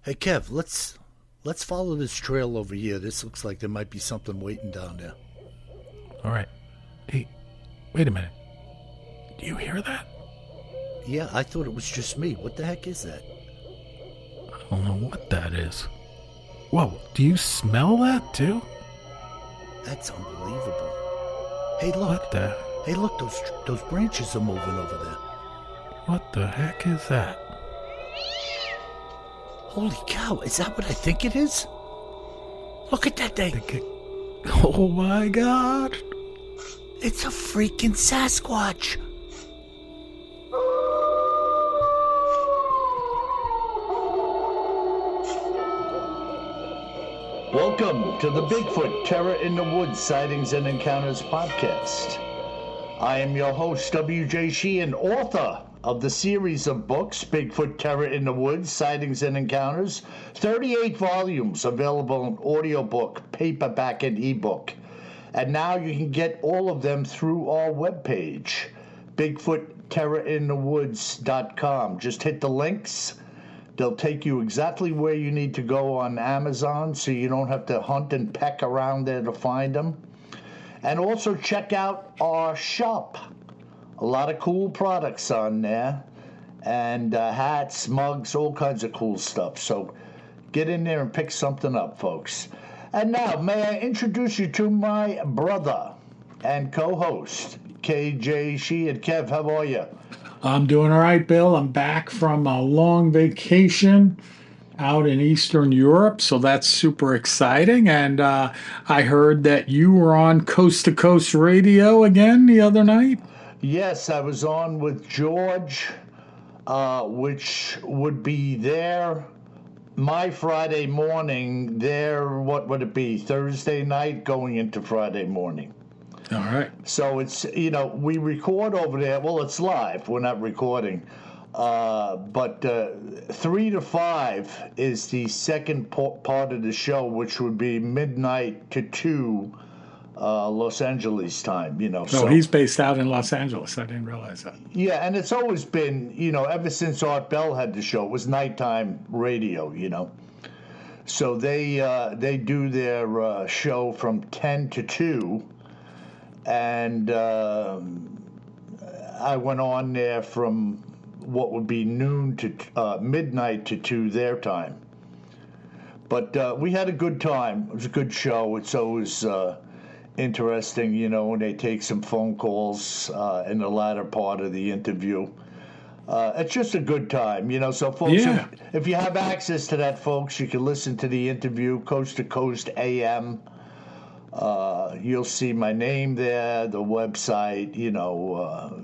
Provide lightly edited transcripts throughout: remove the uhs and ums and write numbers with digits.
Hey Kev, let's follow this trail over here. This looks like there might be something waiting down there. All right. Hey, wait a minute. Do you hear that? Yeah, I thought it was just me. What the heck is that? I don't know what that is. Whoa, do you smell that too? That's unbelievable. Hey, look. What the? Hey, look, those branches are moving over there. What the heck is that? Holy cow, is that what I think it is? Look at that thing. Oh my God. It's a freaking Sasquatch. Welcome to the Bigfoot Terror in the Woods Sightings and Encounters podcast. I am your host, W.J. Sheehan, author of the series of books, Bigfoot Terror in the Woods Sightings and Encounters, 38 volumes available in audiobook, paperback, and ebook. And now you can get all of them through our webpage, BigfootTerrorinthewoods.com. Just hit the links. They'll take you exactly where you need to go on Amazon, so you don't have to hunt and peck around there to find them. And also check out our shop. A lot of cool products on there. And hats, mugs, all kinds of cool stuff. So get in there and pick something up, folks. And now, may I introduce you to my brother and co-host, KJ Sheehan. Kev, how are you? I'm doing all right, Bill. I'm back from a long vacation out in Eastern Europe, so that's super exciting. And I heard that you were on Coast to Coast Radio again the other night. Yes, I was on with George, which would be there my Friday morning, there, what would it be, Thursday night going into Friday morning. All right. So it's, we record over there. Well, it's live. We're not recording. But 3 to 5 is the second part of the show, which would be midnight to 2 Los Angeles time, So he's based out in Los Angeles. I didn't realize that. Yeah, and it's always been, ever since Art Bell had the show, it was nighttime radio, So they do their show from 10 to 2. And I went on there from what would be noon to midnight to 2 their time. But we had a good time. It was a good show. It's always interesting, when they take some phone calls in the latter part of the interview. It's just a good time, So, folks, Yeah. if you have access to that, folks, you can listen to the interview, Coast to Coast AM. You'll see my name there, the website,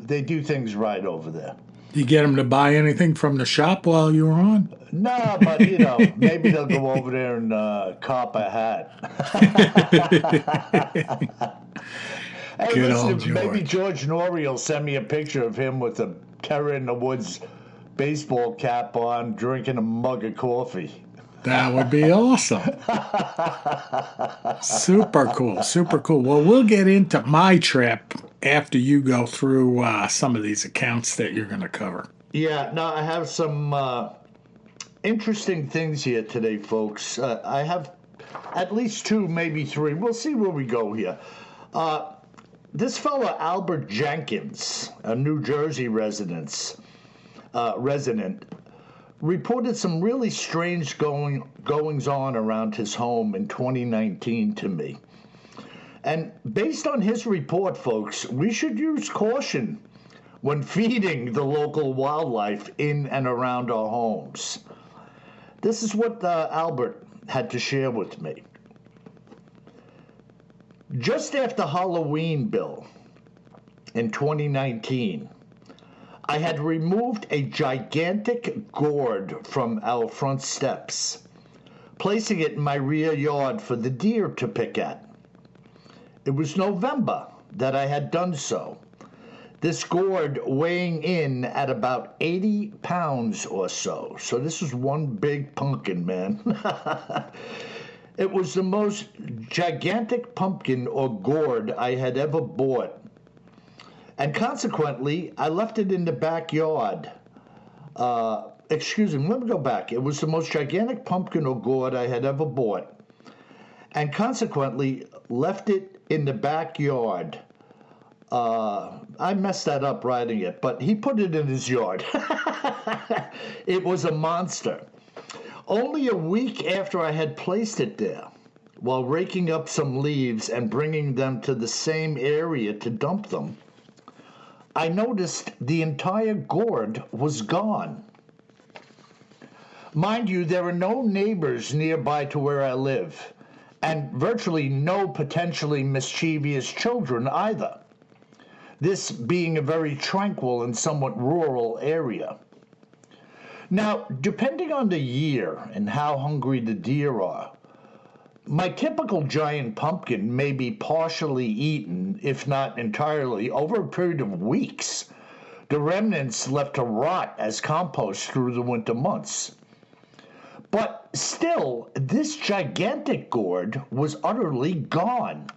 they do things right over there. Did you get him to buy anything from the shop while you were on? No, but, maybe they'll go over there and cop a hat. Hey, Good listen, old George. maybe George Norrie will send me a picture of him with a Terror in the Woods baseball cap on, drinking a mug of coffee. That would be awesome. Super cool, super cool. Well, we'll get into my trip after you go through some of these accounts that you're going to cover. Yeah, now I have some interesting things here today, folks. I have at least 2, maybe 3. We'll see where we go here. This fella, Albert Jenkins, a New Jersey resident, reported some really strange goings-on around his home in 2019 to me. And based on his report, folks, we should use caution when feeding the local wildlife in and around our homes. This is what Albert had to share with me. Just after Halloween, Bill, in 2019, I had removed a gigantic gourd from our front steps, placing it in my rear yard for the deer to pick at. It was November that I had done so. This gourd weighing in at about 80 pounds or so. So this was one big pumpkin, man. It was the most gigantic pumpkin or gourd I had ever bought. And consequently, I left it in the backyard excuse me, let me go back. It was the most gigantic pumpkin or gourd I had ever bought, and consequently left it in the backyard. I messed that up writing it, but he put it in his yard. It was a monster. Only a week after I had placed it there, while raking up some leaves and bringing them to the same area to dump them, I noticed the entire gourd was gone. Mind you, there are no neighbors nearby to where I live, and virtually no potentially mischievous children either, this being a very tranquil and somewhat rural area. Now, depending on the year and how hungry the deer are, my typical giant pumpkin may be partially eaten, if not entirely, over a period of weeks, the remnants left to rot as compost through the winter months. But still, this gigantic gourd was utterly gone,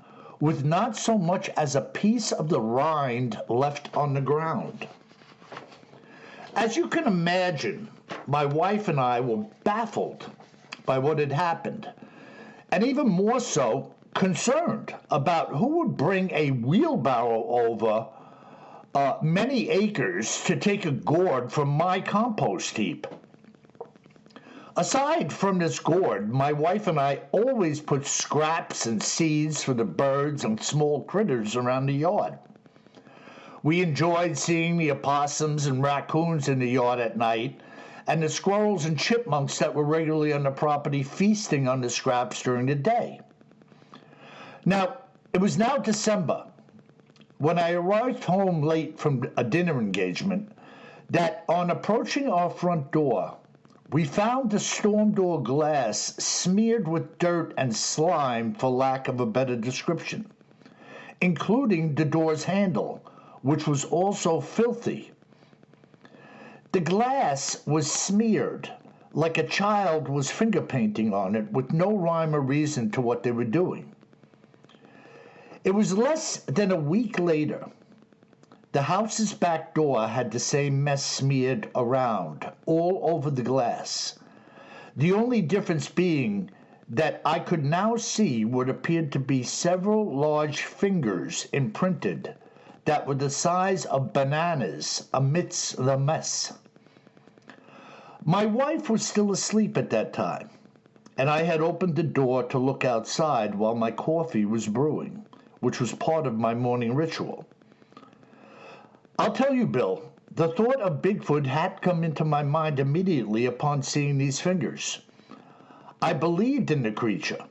with not so much as a piece of the rind left on the ground. As you can imagine, my wife and I were baffled by what had happened, and even more so, concerned about who would bring a wheelbarrow over many acres to take a gourd from my compost heap. Aside from this gourd, my wife and I always put scraps and seeds for the birds and small critters around the yard. We enjoyed seeing the opossums and raccoons in the yard at night, and the squirrels and chipmunks that were regularly on the property feasting on the scraps during the day. Now, it was now December, when I arrived home late from a dinner engagement, that on approaching our front door, we found the storm door glass smeared with dirt and slime, for lack of a better description, including the door's handle, which was also filthy. The glass was smeared like a child was finger painting on it with no rhyme or reason to what they were doing. It was less than a week later. The house's back door had the same mess smeared around, all over the glass. The only difference being that I could now see what appeared to be several large fingers imprinted that were the size of bananas amidst the mess. My wife was still asleep at that time, and I had opened the door to look outside while my coffee was brewing, which was part of my morning ritual. I'll tell you, Bill, the thought of Bigfoot had come into my mind immediately upon seeing these fingers. I believed in the creature,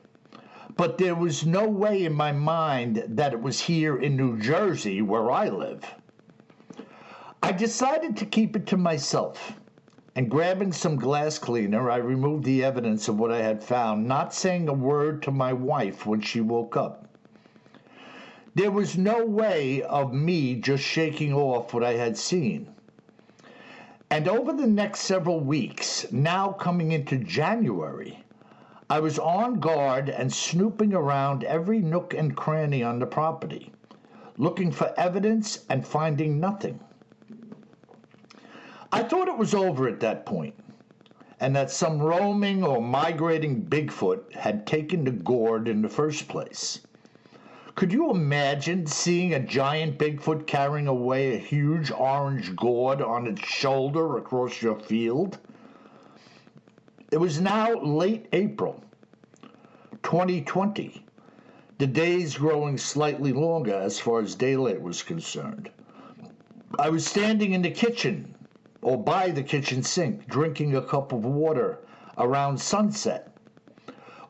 but there was no way in my mind that it was here in New Jersey, where I live. I decided to keep it to myself, and grabbing some glass cleaner, I removed the evidence of what I had found, not saying a word to my wife when she woke up. There was no way of me just shaking off what I had seen. And over the next several weeks, now coming into January, I was on guard and snooping around every nook and cranny on the property, looking for evidence and finding nothing. I thought it was over at that point, and that some roaming or migrating Bigfoot had taken the gourd in the first place. Could you imagine seeing a giant Bigfoot carrying away a huge orange gourd on its shoulder across your field? It was now late April, 2020, the days growing slightly longer as far as daylight was concerned. I was standing in the kitchen, or by the kitchen sink, drinking a cup of water around sunset,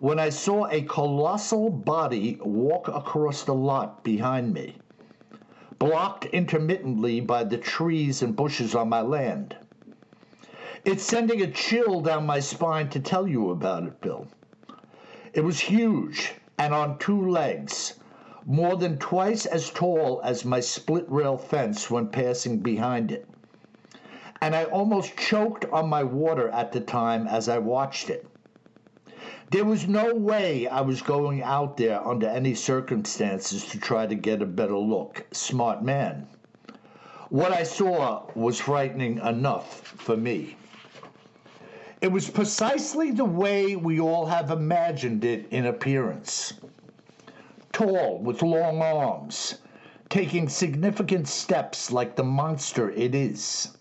when I saw a colossal body walk across the lot behind me, blocked intermittently by the trees and bushes on my land. It's sending a chill down my spine to tell you about it, Bill. It was huge and on two legs, more than twice as tall as my split-rail fence when passing behind it. And I almost choked on my water at the time as I watched it. There was no way I was going out there under any circumstances to try to get a better look. Smart man. What I saw was frightening enough for me. It was precisely the way we all have imagined it in appearance. Tall, with long arms, taking significant steps like the monster it is.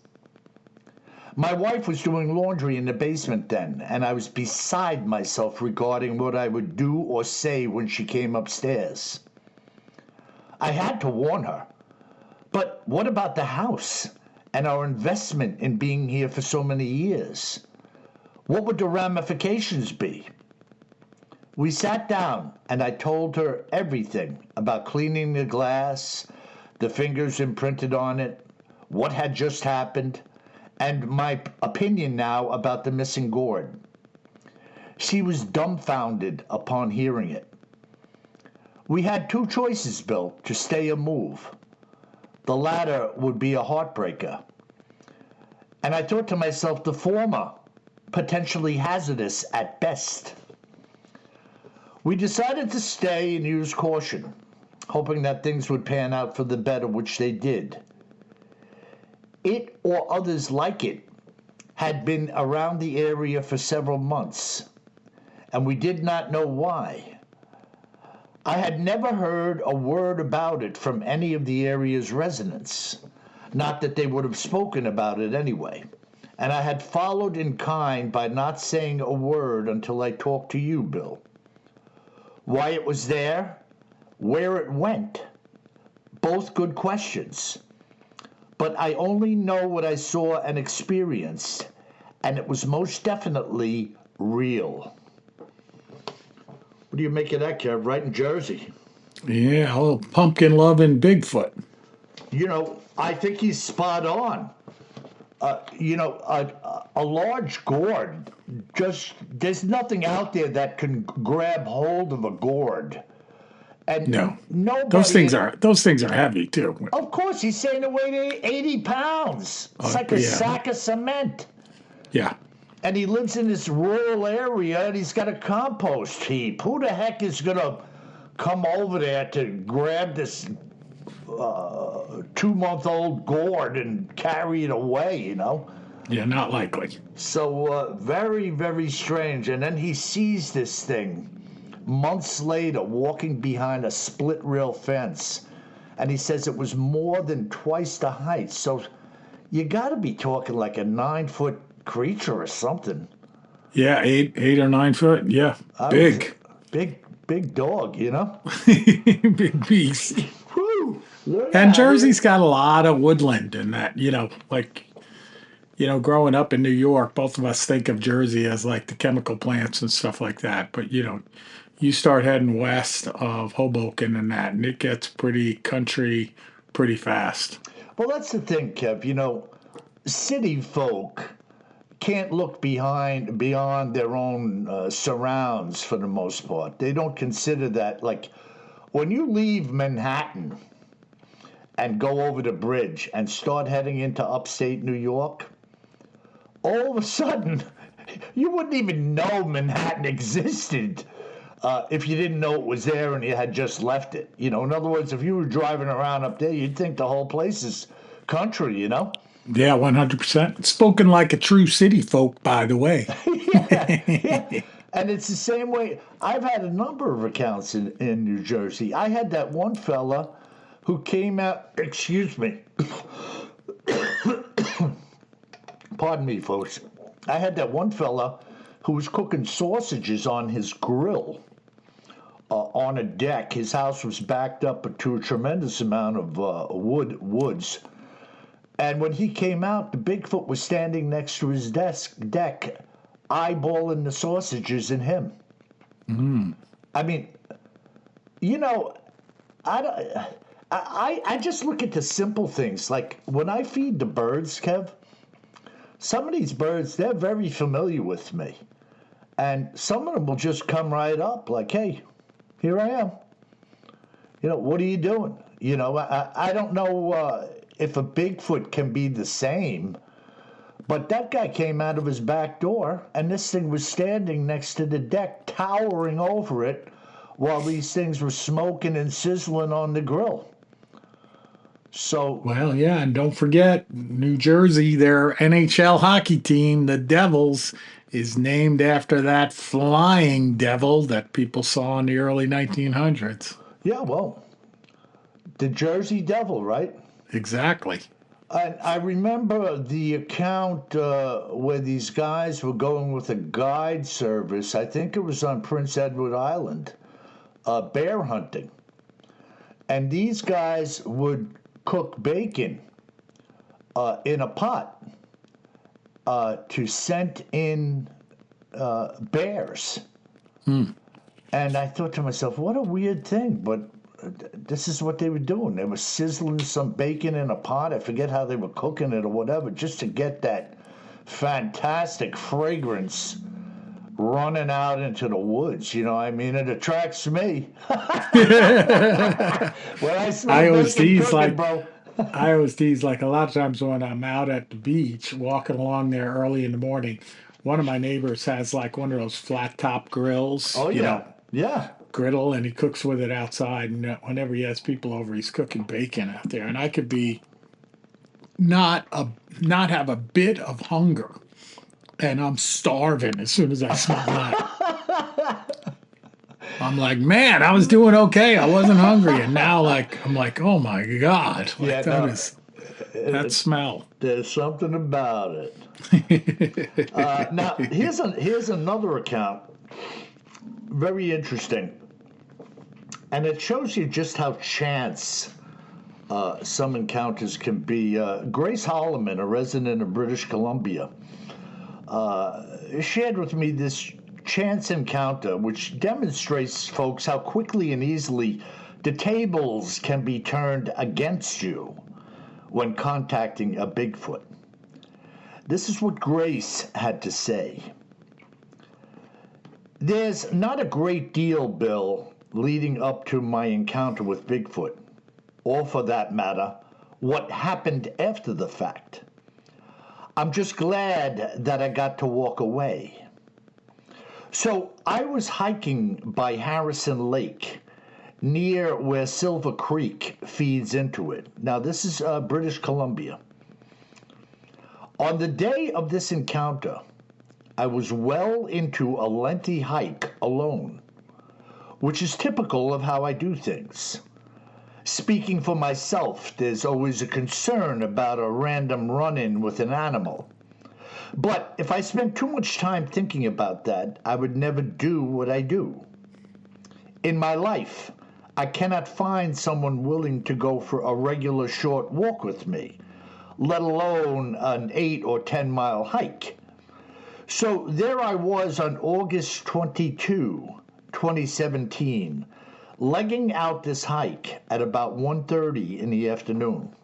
My wife was doing laundry in the basement then, and I was beside myself regarding what I would do or say when she came upstairs. I had to warn her. But what about the house and our investment in being here for so many years? What would the ramifications be? We sat down, and I told her everything about cleaning the glass, the fingers imprinted on it, what had just happened, and my opinion now about the missing gourd. She was dumbfounded upon hearing it. We had two choices, Bill, to stay or move. The latter would be a heartbreaker. And I thought to myself, the former, potentially hazardous at best. We decided to stay and use caution, hoping that things would pan out for the better, which they did. It, or others like it, had been around the area for several months, and we did not know why. I had never heard a word about it from any of the area's residents, not that they would have spoken about it anyway, and I had followed in kind by not saying a word until I talked to you, Bill. Why it was there, where it went, both good questions. But I only know what I saw and experienced, and it was most definitely real. What do you make of that, Kev? Right in Jersey. Yeah, a little pumpkin loving Bigfoot. You know, I think he's spot on. A large gourd, there's nothing out there that can grab hold of a gourd. And No, nobody, those things are heavy too. Of course, he's saying it weighed 80 pounds. It's like a sack of cement. Yeah. And he lives in this rural area, and he's got a compost heap. Who the heck is going to come over there to grab this 2-month-old gourd and carry it away, you know? Yeah, not likely. So very, very strange. And then he sees this thing months later walking behind a split rail fence. And he says it was more than twice the height. So you got to be talking like a 9-foot creature or something. Yeah, 8 or 9 foot. Yeah, big. Big dog, you know? Big beast. Whew. And Jersey's got a lot of woodland in that, growing up in New York, both of us think of Jersey as like the chemical plants and stuff like that. But, you start heading west of Hoboken and it gets pretty country pretty fast. Well, that's the thing, Kev. City folk can't look beyond their own surrounds for the most part. They don't consider that. Like, when you leave Manhattan and go over the bridge and start heading into upstate New York, all of a sudden, you wouldn't even know Manhattan existed if you didn't know it was there and you had just left it. In other words, if you were driving around up there, you'd think the whole place is country, Yeah, 100%. Spoken like a true city folk, by the way. yeah. And it's the same way. I've had a number of accounts in New Jersey. I had that one fella who came out, excuse me. Pardon me, folks. I had that one fella who was cooking sausages on his grill on a deck. His house was backed up to a tremendous amount of woods. And when he came out, the Bigfoot was standing next to his deck, eyeballing the sausages and him. Mm. I mean, I just look at the simple things. Like when I feed the birds, Kev, some of these birds, they're very familiar with me. And some of them will just come right up like, hey, here I am. What are you doing? I don't know if a Bigfoot can be the same, but that guy came out of his back door, and this thing was standing next to the deck, towering over it, while these things were smoking and sizzling on the grill. So, Well, yeah, and don't forget New Jersey, their NHL hockey team, the Devils, is named after that flying devil that people saw in the early 1900s. yeah, well, the Jersey Devil, right? Exactly. And I remember the account where these guys were going with a guide service. I think it was on Prince Edward Island, bear hunting. And these guys would cook bacon in a pot to scent in bears. And I thought to myself, what a weird thing, but this is what they were doing. They were sizzling some bacon in a pot. I forget how they were cooking it or whatever, just to get that fantastic fragrance running out into the woods. You know what I mean? It attracts me. When I smell I always bacon tease cooking, like bro. I always tease like a lot of times when I'm out at the beach walking along there early in the morning, one of my neighbors has like one of those flat top grills, Oh, yeah. Yeah. griddle, and he cooks with it outside. And whenever he has people over, he's cooking bacon out there. And I could be not have a bit of hunger, and I'm starving as soon as I smell that. I'm like, man, I was doing okay. I wasn't hungry, and now I'm like, oh my god, like Yeah, that no. is that smell. There's something about it. Now, here's another account. Very interesting. And it shows you just how chance some encounters can be. Grace Holloman, a resident of British Columbia, shared with me this chance encounter, which demonstrates, folks, how quickly and easily the tables can be turned against you when contacting a Bigfoot. This is what Grace had to say. There's not a great deal, Bill, leading up to my encounter with Bigfoot, or for that matter, what happened after the fact. I'm just glad that I got to walk away. So I was hiking by Harrison Lake, near where Silver Creek feeds into it. Now, this is British Columbia. On the day of this encounter, I was well into a lengthy hike alone, which is typical of how I do things. Speaking for myself, there's always a concern about a random run-in with an animal. But if I spent too much time thinking about that, I would never do what I do. In my life, I cannot find someone willing to go for a regular short walk with me, let alone an 8 or 10 mile hike. So there I was on August 22, 2017, legging out this hike at about 1:30 in the afternoon.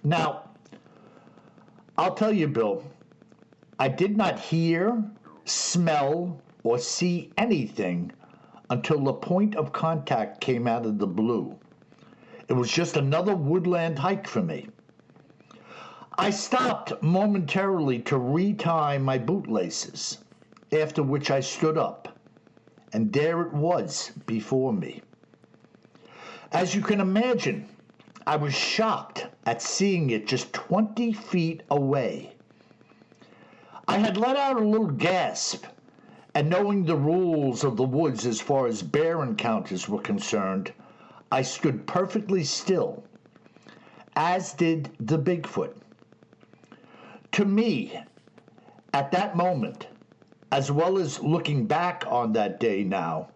Now, I'll tell you, Bill, I did not hear, smell, or see anything until the point of contact came out of the blue. It was just another woodland hike for me. I stopped momentarily to retie my bootlaces, after which I stood up, and there it was before me. As you can imagine, I was shocked at seeing it just 20 feet away. I had let out a little gasp, and knowing the rules of the woods as far as bear encounters were concerned, I stood perfectly still, as did the Bigfoot. To me, at that moment, as well as looking back on that day now,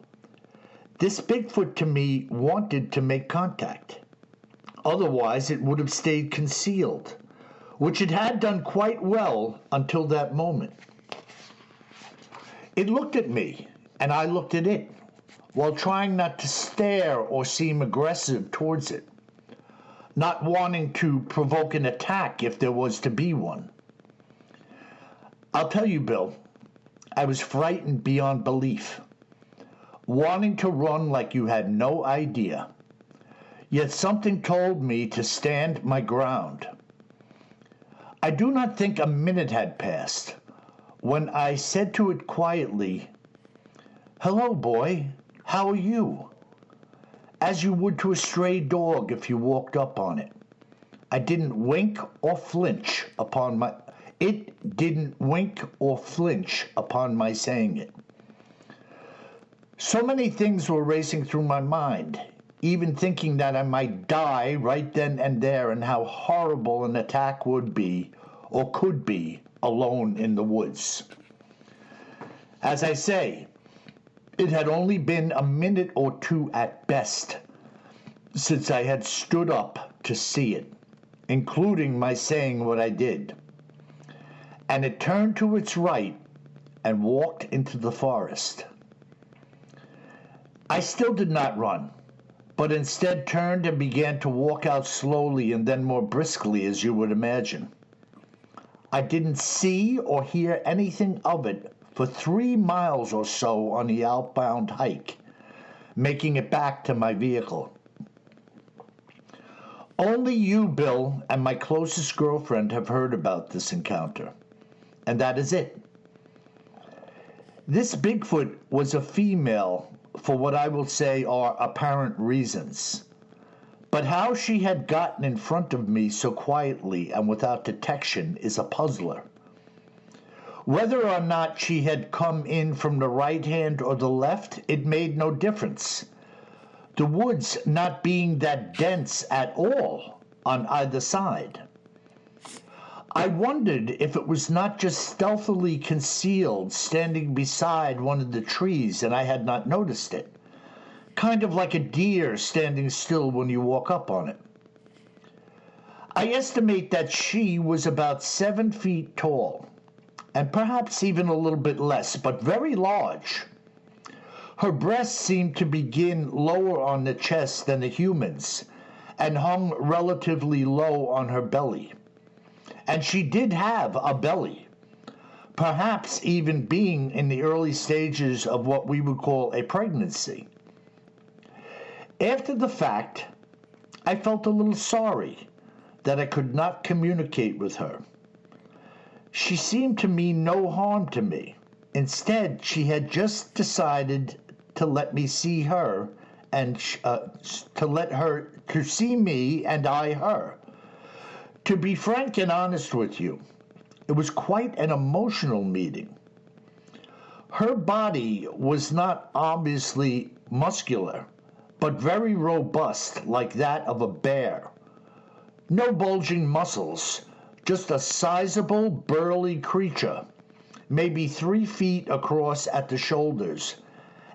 this Bigfoot to me wanted to make contact. Otherwise, it would have stayed concealed, which it had done quite well until that moment. It looked at me, and I looked at it, while trying not to stare or seem aggressive towards it, not wanting to provoke an attack if there was to be one. I'll tell you, Bill, I was frightened beyond belief, wanting to run like you had no idea. Yet something told me to stand my ground. I do not think a minute had passed when I said to it quietly, "Hello, boy, how are you?" as you would to a stray dog if you walked up on it. I didn't wink or flinch upon my... It didn't wink or flinch upon my saying it. So many things were racing through my mind, even thinking that I might die right then and there, and how horrible an attack would be, or could be, alone in the woods. As I say, it had only been a minute or two at best since I had stood up to see it, including my saying what I did. And it turned to its right and walked into the forest. I still did not run, but instead turned and began to walk out slowly and then more briskly, as you would imagine. I didn't see or hear anything of it for 3 miles or so on the outbound hike, making it back to my vehicle. Only you, Bill, and my closest girlfriend have heard about this encounter, and that is it. This Bigfoot was a female for what I will say are apparent reasons. But how she had gotten in front of me so quietly and without detection is a puzzler. Whether or not she had come in from the right hand or the left, it made no difference. The woods not being that dense at all on either side. I wondered if it was not just stealthily concealed, standing beside one of the trees, and I had not noticed it. Kind of like a deer standing still when you walk up on it. I estimate that she was about 7 feet tall, and perhaps even a little bit less, but very large. Her breasts seemed to begin lower on the chest than a human's, and hung relatively low on her belly. And she did have a belly, perhaps even being in the early stages of what we would call a pregnancy. After the fact, I felt a little sorry that I could not communicate with her. She seemed to mean no harm to me. Instead, she had just decided to let me see her, and to see me and I her. To be frank and honest with you, it was quite an emotional meeting. Her body was not obviously muscular, but very robust, like that of a bear. No bulging muscles, just a sizable, burly creature, maybe 3 feet across at the shoulders,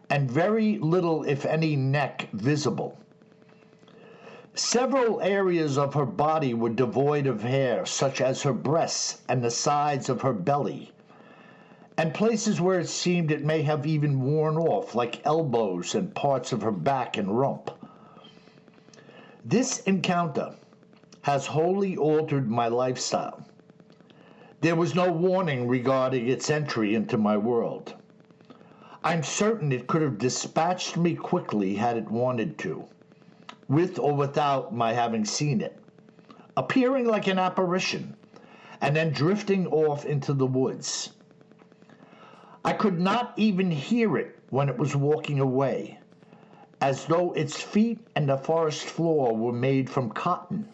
and very little, if any, neck visible. Several areas of her body were devoid of hair, such as her breasts and the sides of her belly, and places where it seemed it may have even worn off, like elbows and parts of her back and rump. This encounter has wholly altered my lifestyle. There was no warning regarding its entry into my world. I'm certain it could have dispatched me quickly had it wanted to, with or without my having seen it, appearing like an apparition, and then drifting off into the woods. I could not even hear it when it was walking away, as though its feet and the forest floor were made from cotton.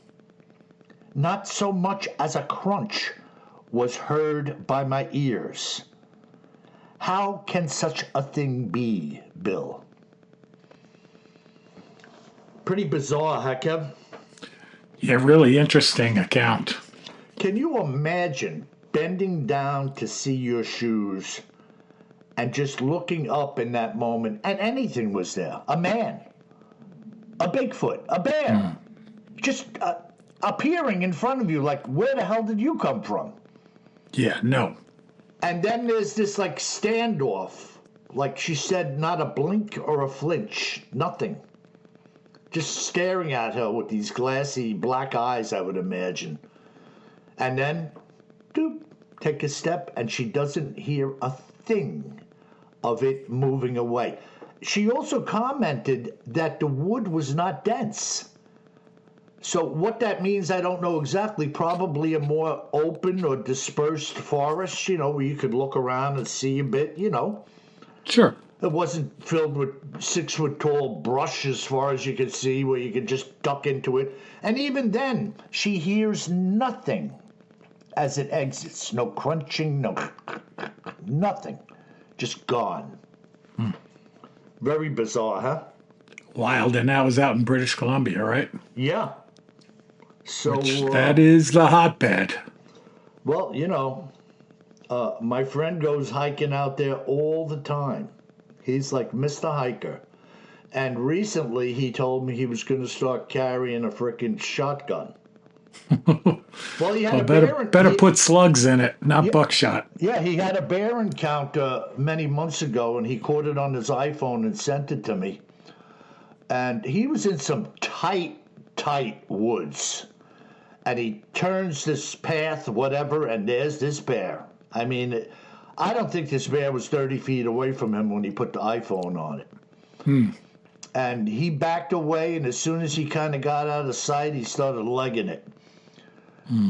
Not so much as a crunch was heard by my ears. How can such a thing be, Bill? Pretty bizarre, huh, Kev? Yeah, really interesting account. Can you imagine bending down to see your shoes and just looking up in that moment, and anything was there? A man, a Bigfoot, a bear, just appearing in front of you like, where the hell did you come from? Yeah, no. And then there's this like standoff, like she said, not a blink or a flinch, nothing. Just staring at her with these glassy black eyes, I would imagine. And then, doop, take a step, and she doesn't hear a thing of it moving away. She also commented that the wood was not dense. So what that means, I don't know exactly. Probably a more open or dispersed forest, where you could look around and see a bit, Sure. It wasn't filled with 6 foot tall brush as far as you could see, where you could just duck into it. And even then, she hears nothing as it exits. No crunching, no nothing. Just gone. Very bizarre, huh? Wild. And that was out in British Columbia, right? Yeah. So That is the hotbed. well, my friend goes hiking out there all the time. He's like Mr. Hiker. And recently he told me he was going to start carrying a frickin' shotgun. Well, he had Better put slugs in it, not buckshot. Yeah, he had a bear encounter many months ago, and he caught it on his iPhone and sent it to me. And he was in some tight woods. And he turns this path, whatever, and there's this bear. I mean, I don't think this bear was 30 feet away from him when he put the iPhone on it. And he backed away, and as soon as he kind of got out of sight, he started legging it.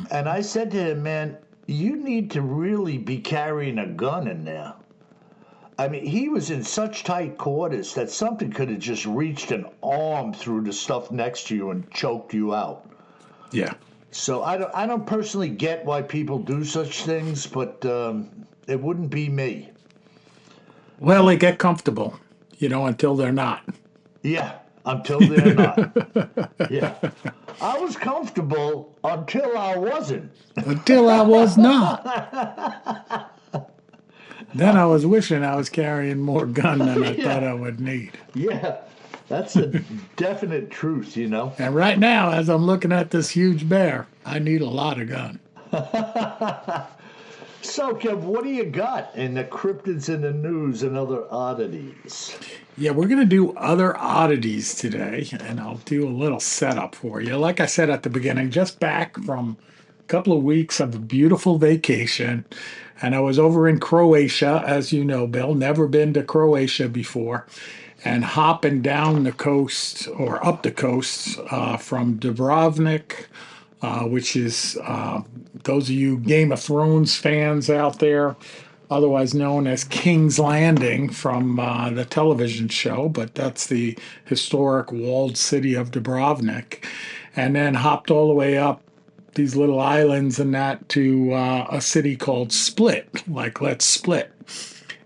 And I said to him, man, you need to really be carrying a gun in there. I mean, he was in such tight quarters that something could have just reached an arm through the stuff next to you and choked you out. Yeah. So I don't personally get why people do such things, but it wouldn't be me. Well, they get comfortable, until they're not. Yeah, until they're not. Yeah. I was comfortable until I wasn't. Until I was not. Then I was wishing I was carrying more gun than I thought I would need. Yeah, that's a definite truth, And right now, as I'm looking at this huge bear, I need a lot of gun. So, Kev, what do you got in the cryptids in the news and other oddities? Yeah, we're going to do other oddities today, and I'll do a little setup for you. Like I said at the beginning, just back from a couple of weeks of a beautiful vacation, and I was over in Croatia, as you know, Bill, never been to Croatia before, and hopping down the coast or up the coast from Dubrovnik, which is those of you Game of Thrones fans out there, otherwise known as King's Landing from the television show, but that's the historic walled city of Dubrovnik, and then hopped all the way up these little islands and that to a city called Split, like Let's Split.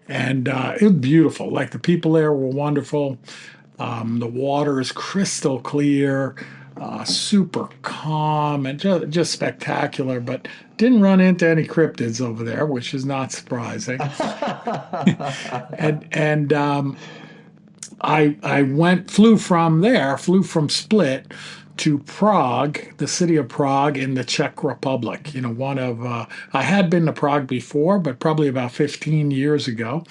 And it was beautiful. Like the people there were wonderful. The water is crystal clear, super calm, and just spectacular. But didn't run into any cryptids over there, which is not surprising. and I flew from Split to Prague, the city of Prague in the Czech Republic. I had been to Prague before, but probably about 15 years ago.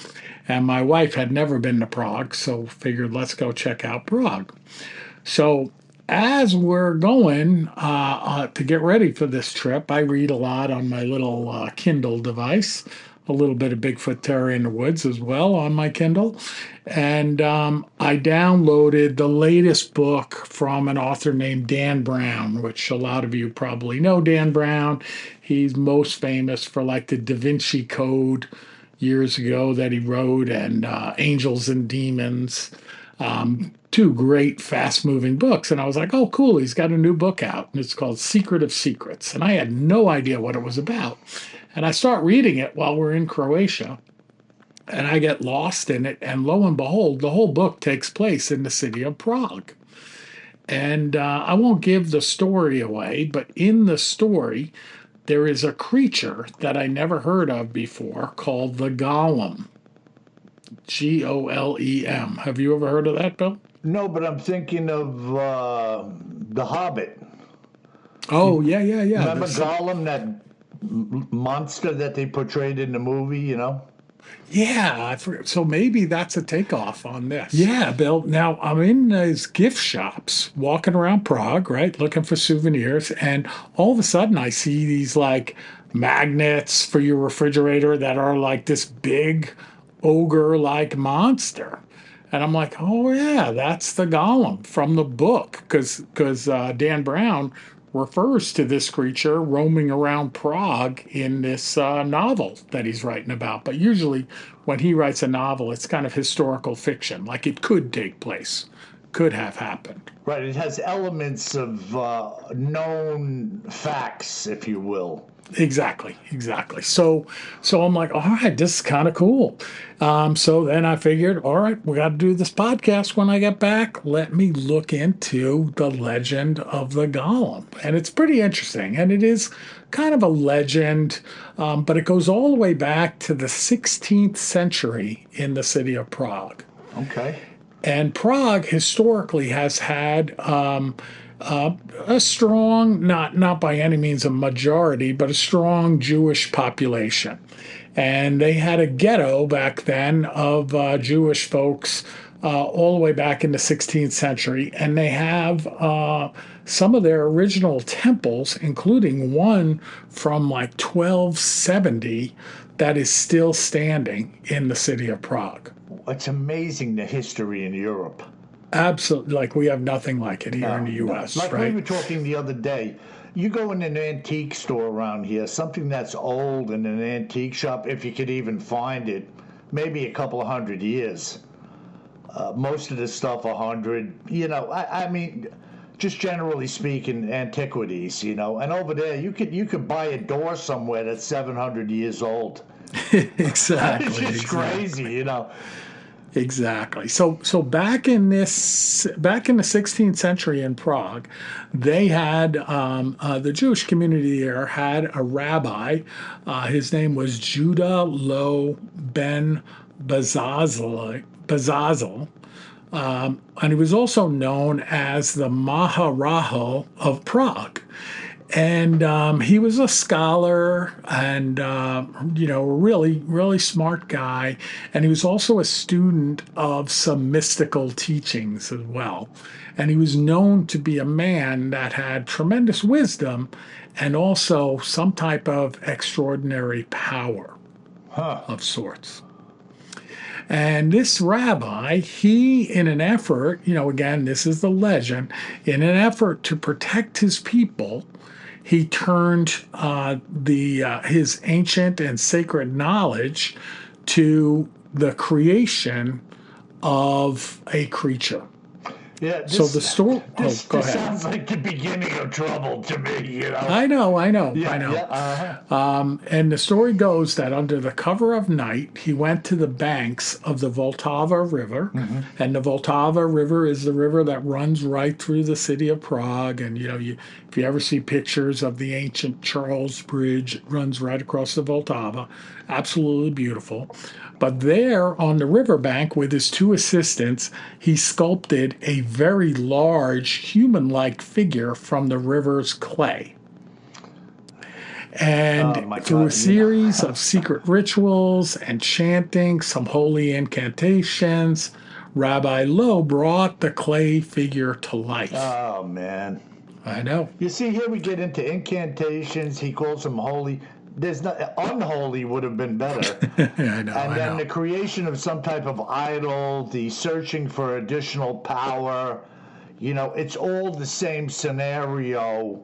And my wife had never been to Prague, so figured let's go check out Prague. So as we're going to get ready for this trip, I read a lot on my little Kindle device, a little bit of Bigfoot Terror in the Woods as well on my Kindle. And I downloaded the latest book from an author named Dan Brown, which a lot of you probably know Dan Brown. He's most famous for like the Da Vinci Code years ago that he wrote, and Angels and Demons. Two great fast-moving books. And I was like, oh, cool, he's got a new book out. And it's called Secret of Secrets. And I had no idea what it was about. And I start reading it while we're in Croatia. And I get lost in it. And lo and behold, the whole book takes place in the city of Prague. And I won't give the story away, but in the story, there is a creature that I never heard of before called the Golem. Golem. Have you ever heard of that, Bill? No, but I'm thinking of The Hobbit. Oh, yeah. Remember Golem, that monster that they portrayed in the movie, Yeah, I forget. So maybe that's a takeoff on this. Yeah, Bill. Now, I'm in these gift shops, walking around Prague, right, looking for souvenirs, and all of a sudden I see these, like, magnets for your refrigerator that are like this big ogre-like monster. And I'm like, oh, yeah, that's the Golem from the book, because Dan Brown refers to this creature roaming around Prague in this novel that he's writing about. But usually, when he writes a novel, it's kind of historical fiction, like it could take place, could have happened. Right. It has elements of known facts, if you will. Exactly. So I'm like, all right, this is kind of cool. So then I figured, all right, we got to do this podcast when I get back. Let me look into the legend of the Golem, and it's pretty interesting. And it is kind of a legend, but it goes all the way back to the 16th century in the city of Prague. Okay. And Prague historically has had a strong, not by any means a majority, but a strong Jewish population. And they had a ghetto back then of Jewish folks all the way back in the 16th century. And they have some of their original temples, including one from like 1270 that is still standing in the city of Prague. It's amazing, the history in Europe. Absolutely. Like we have nothing like it here in the U.S., Like right? we were talking the other day, you go in an antique store around here, something that's old in an antique shop, if you could even find it, maybe a couple of 100 years. Most of the stuff 100, I mean, just generally speaking, antiquities, and over there you could buy a door somewhere that's 700 years old. Exactly. It's just crazy, Exactly. So back in the 16th century in Prague, they had the Jewish community there had a rabbi. His name was Judah Lo Ben Bazazel, and he was also known as the Maharajo of Prague. And he was a scholar and, a really, really smart guy. And he was also a student of some mystical teachings as well. And he was known to be a man that had tremendous wisdom and also some type of extraordinary power of sorts. And this rabbi, he, in an effort, again, this is the legend, in an effort to protect his people, he turned his ancient and sacred knowledge to the creation of a creature. Yeah. So the story. This Go ahead. sounds like the beginning of trouble to me. I know. Yeah, And the story goes that under the cover of night, he went to the banks of the Vltava River, and the Vltava River is the river that runs right through the city of Prague. And if you ever see pictures of the ancient Charles Bridge, it runs right across the Vltava. Absolutely beautiful. But there on the riverbank with his two assistants, he sculpted a very large human-like figure from the river's clay. And through a series of secret rituals and chanting, some holy incantations, Rabbi Lowe brought the clay figure to life. Oh, man. I know. You see, here we get into incantations. He calls them holy. There's not unholy would have been better. I know. And then the creation of some type of idol, the searching for additional power. It's all the same scenario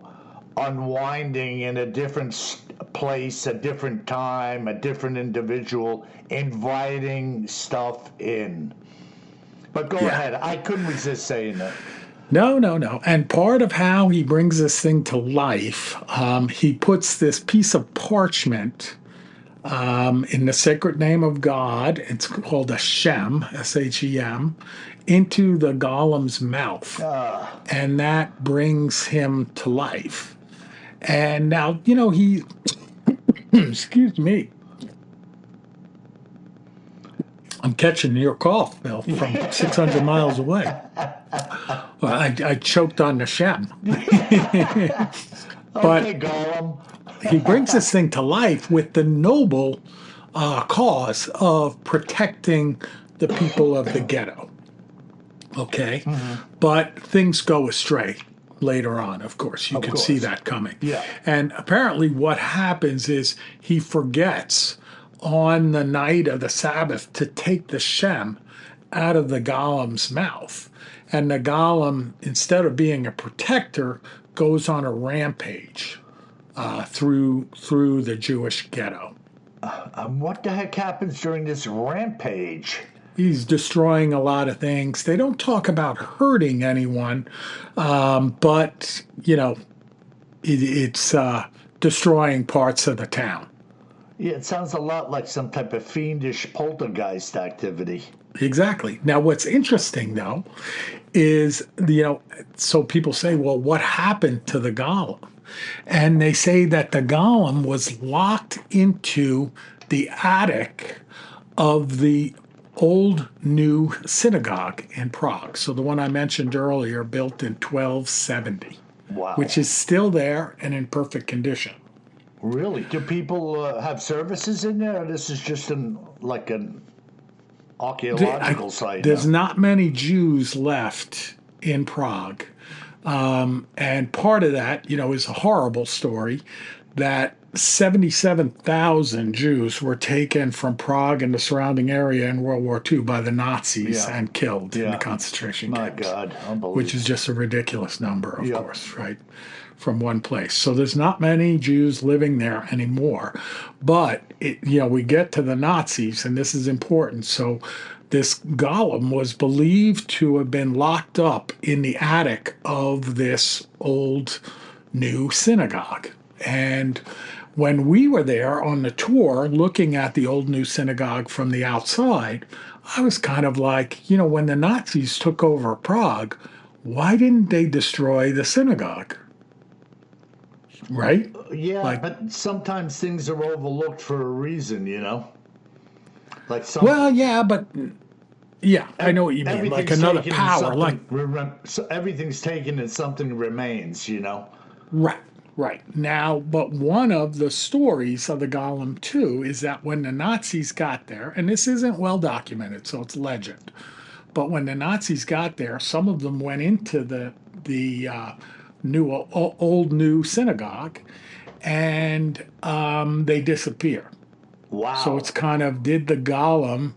unwinding in a different place, a different time, a different individual, inviting stuff in. But go ahead. I couldn't resist saying that. No. And part of how he brings this thing to life, he puts this piece of parchment in the sacred name of God. It's called a Shem, S-H-E-M, into the golem's mouth. And that brings him to life. And now, he, excuse me. I'm catching your cough, Bill, from 600 miles away. I choked on the Shem. But Okay, Golem. he brings this thing to life with the noble cause of protecting the people of the ghetto. Okay? But things go astray later on, of course. You can see that coming. Yeah. And apparently what happens is he forgets on the night of the Sabbath to take the Shem out of the golem's mouth. And the golem, instead of being a protector, goes on a rampage through the Jewish ghetto. What the heck happens during this rampage? He's destroying a lot of things. They don't talk about hurting anyone, but it's destroying parts of the town. Yeah, it sounds a lot like some type of fiendish poltergeist activity. Exactly. Now, what's interesting, though, is, so people say, well, what happened to the golem? And they say that the golem was locked into the attic of the old new synagogue in Prague. So the one I mentioned earlier, built in 1270, Wow. which is still there and in perfect condition. Really? Do people have services in there? Or this is just an archaeological site? There's not many Jews left in Prague. And part of that, is a horrible story that 77,000 Jews were taken from Prague and the surrounding area in World War II by the Nazis and killed in the concentration camps. My God, unbelievable. Which is just a ridiculous number, of course, right? From one place. So there's not many Jews living there anymore. But, we get to the Nazis, and this is important. So this golem was believed to have been locked up in the attic of this old new synagogue. And when we were there on the tour looking at the old new synagogue from the outside, I was kind of like, when the Nazis took over Prague, why didn't they destroy the synagogue? Right? Yeah, but sometimes things are overlooked for a reason, Well, yeah, but I know what you mean. Like another power, so everything's taken and something remains, Right. Now, but one of the stories of the Golem, too, is that when the Nazis got there, and this isn't well documented, so it's legend, but when the Nazis got there, some of them went into the old new synagogue, and they disappear. Wow. So it's kind of, did the Golem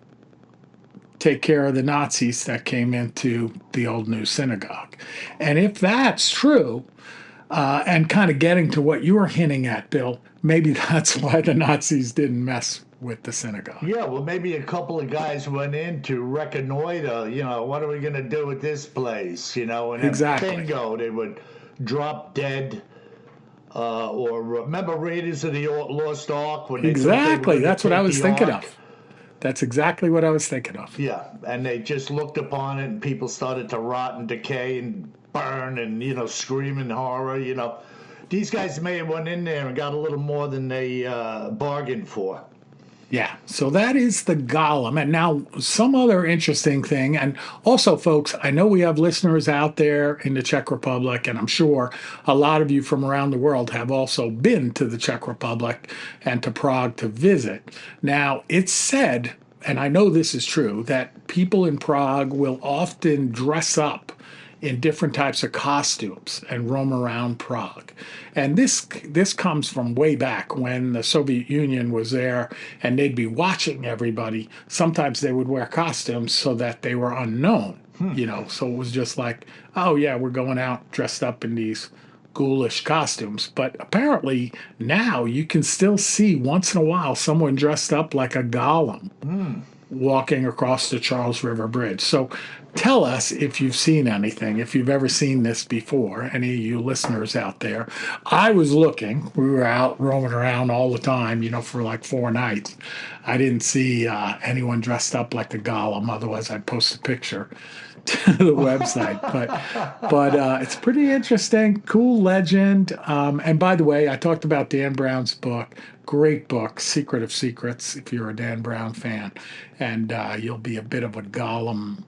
take care of the Nazis that came into the old new synagogue? And if that's true, and kind of getting to what you were hinting at, Bill, maybe that's why the Nazis didn't mess with the synagogue. Yeah, well, maybe a couple of guys went in to reconnoiter, what are we going to do with this place, and then bingo, they would drop dead. Or remember Raiders of the Lost Ark? When exactly, that's what I was thinking of. That's exactly what I was thinking of. Yeah, and they just looked upon it, and people started to rot and decay and burn and, scream in horror, These guys may have went in there and got a little more than they bargained for. Yeah, so that is the Golem. And now some other interesting thing, and also, folks, I know we have listeners out there in the Czech Republic, and I'm sure a lot of you from around the world have also been to the Czech Republic and to Prague to visit. Now, it's said, and I know this is true, that people in Prague will often dress up in different types of costumes and roam around Prague. And this comes from way back when the Soviet Union was there and they'd be watching everybody. Sometimes they would wear costumes so that they were unknown, so it was just like, oh yeah, we're going out dressed up in these ghoulish costumes. But apparently now you can still see once in a while someone dressed up like a golem walking across the Charles River Bridge. So tell us if you've seen anything, if you've ever seen this before, any of you listeners out there. I was looking. We were out roaming around all the time, for like 4 nights. I didn't see anyone dressed up like the Golem. Otherwise, I'd post a picture to the website. But it's pretty interesting. Cool legend. And by the way, I talked about Dan Brown's book. Great book, Secret of Secrets, if you're a Dan Brown fan. And you'll be a bit of a Golem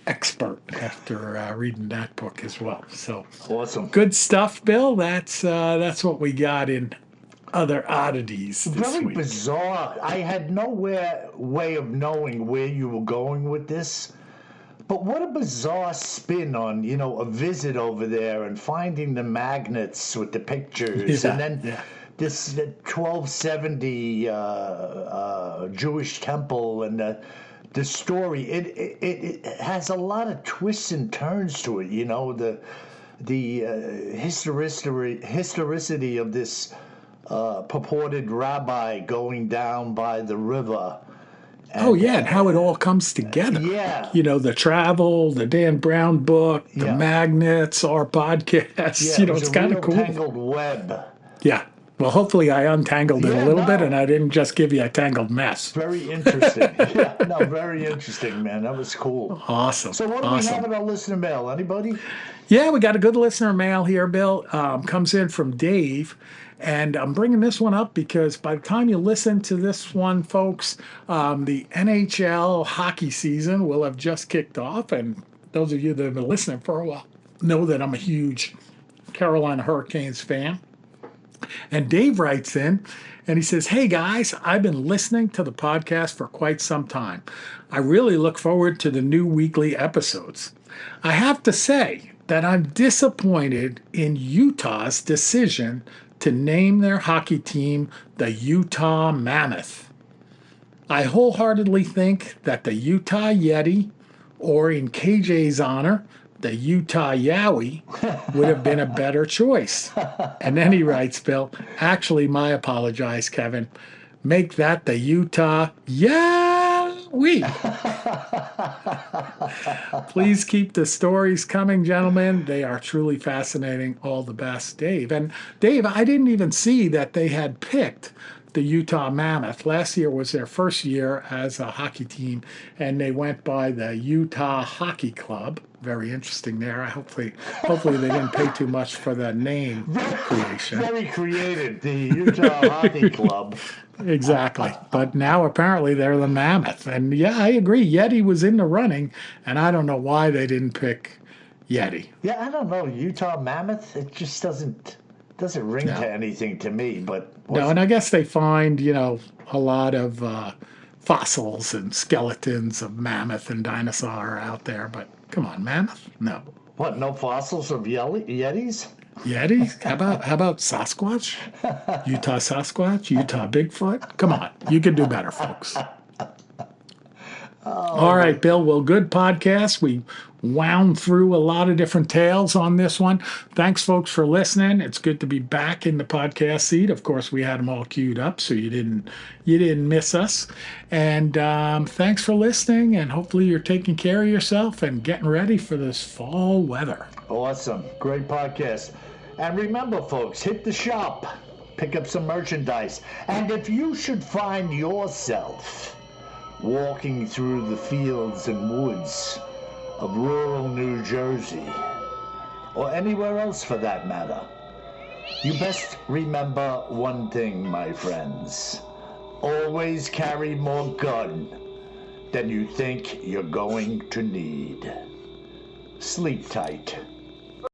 expert after reading that book as well. So awesome, good stuff, Bill. That's what we got in other oddities this Very week. Bizarre. I had no way of knowing where you were going with this, but what a bizarre spin on a visit over there and finding the magnets with the pictures, and then this 1270 Jewish temple and the story, it has a lot of twists and turns to it. historicity of this purported rabbi going down by the river. Oh, yeah, and how it all comes together. Yeah. You know, the travel, the Dan Brown book, the magnets, our podcast. Yeah, you know, it was it's a kind real of cool. tangled web. Yeah. Well, hopefully I untangled it a little bit no. and I didn't just give you a tangled mess. Very interesting. Very interesting, man. That was cool. Awesome. So what do we have in our listener mail? Anybody? Yeah, we got a good listener mail here, Bill. Comes in from Dave. And I'm bringing this one up because by the time you listen to this one, folks, the NHL hockey season will have just kicked off. And those of you that have been listening for a while know that I'm a huge Carolina Hurricanes fan. And Dave writes in and he says, "Hey guys, I've been listening to the podcast for quite some time. I really look forward to the new weekly episodes. I have to say that I'm disappointed in Utah's decision to name their hockey team the Utah Mammoth. I wholeheartedly think that the Utah Yeti, or in KJ's honor, the Utah Yowie, would have been a better choice." And then he writes, Bill, "Actually, my apologize, Kevin. Make that the Utah Yowie." Please keep the stories coming, gentlemen. They are truly fascinating. All the best, Dave. And Dave, I didn't even see that they had picked the Utah Mammoth. Last year was their first year as a hockey team, and they went by the Utah Hockey Club. Very interesting there. Hopefully they didn't pay too much for the name creation. Very creative, the Utah Hockey Club. Exactly. But now apparently they're the Mammoth. And yeah, I agree. Yeti was in the running, and I don't know why they didn't pick Yeti. Yeah, I don't know. Utah Mammoth, it just doesn't ring to anything to me. But no, and I guess they find, a lot of fossils and skeletons of mammoth and dinosaur out there. But come on, mammoth? No. What, no fossils of Yetis? Yetis? How about Sasquatch? Utah Sasquatch? Utah Bigfoot? Come on, you can do better, folks. All right, Bill. Well, good podcast. We wound through a lot of different tales on this one. Thanks, folks, for listening. It's good to be back in the podcast seat. Of course, we had them all queued up, so you didn't miss us. And thanks for listening. And hopefully, you're taking care of yourself and getting ready for this fall weather. Awesome, great podcast. And remember, folks, hit the shop, pick up some merchandise, and if you should find yourself walking through the fields and woods of rural New Jersey, or anywhere else for that matter, you best remember one thing, my friends. Always carry more gun than you think you're going to need. Sleep tight.